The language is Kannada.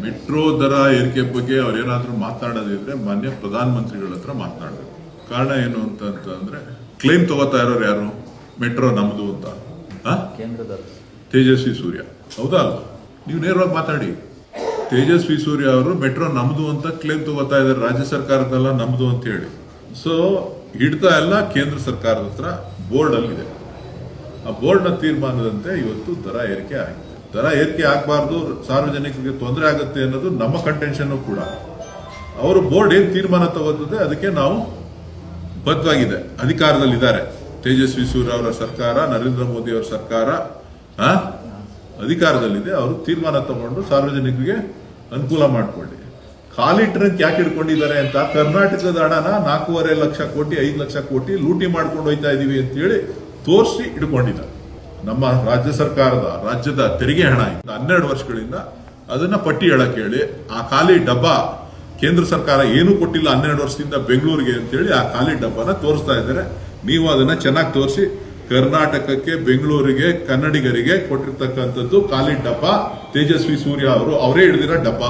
ಮೆಟ್ರೋ ದರ ಏರಿಕೆ ಬಗ್ಗೆ ಅವ್ರೇನಾದ್ರೂ ಮಾತನಾಡೋದಿದ್ರೆ ಮಾನ್ಯ ಪ್ರಧಾನಮಂತ್ರಿಗಳ ಹತ್ರ ಮಾತನಾಡಬೇಕು. ಕಾರಣ ಏನು ಅಂತಂದ್ರೆ ಕ್ಲೈಮ್ ತಗೋತಾ ಇರೋರು ಯಾರು? ಮೆಟ್ರೋ ನಮ್ದು ಅಂತ ತೇಜಸ್ವಿ ಸೂರ್ಯ, ಹೌದಾ ಅಲ್ಲ? ನೀವು ನೇರವಾಗಿ ಮಾತಾಡಿ. ತೇಜಸ್ವಿ ಸೂರ್ಯ ಅವರು ಮೆಟ್ರೋ ನಮ್ದು ಅಂತ ಕ್ಲೈಮ್ ತಗೋತಾ ಇದ್ದಾರೆ, ರಾಜ್ಯ ಸರ್ಕಾರದಲ್ಲ ನಮ್ದು ಅಂತ ಹೇಳಿ. ಸೊ ಹಿಡ್ತಾ ಎಲ್ಲ ಕೇಂದ್ರ ಸರ್ಕಾರದ ಹತ್ರ ಬೋರ್ಡ್ ಅಲ್ಲಿದೆ. ಆ ಬೋರ್ಡ್ನ ತೀರ್ಮಾನದಂತೆ ಇವತ್ತು ದರ ಏರಿಕೆ ಆಗಿದೆ. ದರ ಏರಿಕೆ ಆಗಬಾರ್ದು, ಸಾರ್ವಜನಿಕರಿಗೆ ತೊಂದರೆ ಆಗುತ್ತೆ ಅನ್ನೋದು ನಮ್ಮ ಕಂಟೆನ್ಷನ್ ಕೂಡ. ಅವರು ಬೋರ್ಡ್ ಏನ್ ತೀರ್ಮಾನ ತಗೋತದೆ ಅದಕ್ಕೆ ನಾವು ಬದ್ಧವಾಗಿದೆ, ಅಧಿಕಾರದಲ್ಲಿದ್ದಾರೆ. ತೇಜಸ್ವಿ ಸೂರ್ಯ ಅವರ ಸರ್ಕಾರ, ನರೇಂದ್ರ ಮೋದಿ ಅವರ ಸರ್ಕಾರ ಅಧಿಕಾರದಲ್ಲಿದೆ. ಅವರು ತೀರ್ಮಾನ ತಗೊಂಡು ಸಾರ್ವಜನಿಕರಿಗೆ ಅನುಕೂಲ ಮಾಡಿಕೊಳ್ಳಿ. ಖಾಲಿ ಟ್ರಕ್ ಯಾಕೆ ಹಿಡ್ಕೊಂಡಿದ್ದಾರೆ ಅಂತ, ಕರ್ನಾಟಕದ ಹಣನ 4.5 ಲಕ್ಷ ಕೋಟಿ 5 ಲಕ್ಷ ಕೋಟಿ ಲೂಟಿ ಮಾಡ್ಕೊಂಡು ಹೋಯ್ತಾ ಇದೀವಿ ಅಂತ ಹೇಳಿ ತೋರಿಸಿ ಹಿಡ್ಕೊಂಡಿದ್ದಾರೆ. ನಮ್ಮ ರಾಜ್ಯದ ತೆರಿಗೆ ಹಣ 12 ವರ್ಷಗಳಿಂದ ಅದನ್ನ ಪಟ್ಟಿ ಹೇಳಕ್ ಹೇಳಿ, ಆ ಖಾಲಿ ಡಬ್ಬ ಕೇಂದ್ರ ಸರ್ಕಾರ ಏನೂ ಕೊಟ್ಟಿಲ್ಲ 12 ವರ್ಷದಿಂದ ಬೆಂಗಳೂರಿಗೆ ಅಂತೇಳಿ ಆ ಖಾಲಿ ಡಬ್ಬನ ತೋರಿಸ್ತಾ ಇದ್ದಾರೆ. ನೀವು ಅದನ್ನ ಚೆನ್ನಾಗಿ ತೋರಿಸಿ, ಕರ್ನಾಟಕಕ್ಕೆ, ಬೆಂಗಳೂರಿಗೆ, ಕನ್ನಡಿಗರಿಗೆ ಕೊಟ್ಟಿರ್ತಕ್ಕಂಥದ್ದು ಖಾಲಿ ಡಬ್ಬ. ತೇಜಸ್ವಿ ಸೂರ್ಯ ಅವರೇ ಹಿಡಿದಿರೋ ಡಬ್ಬ.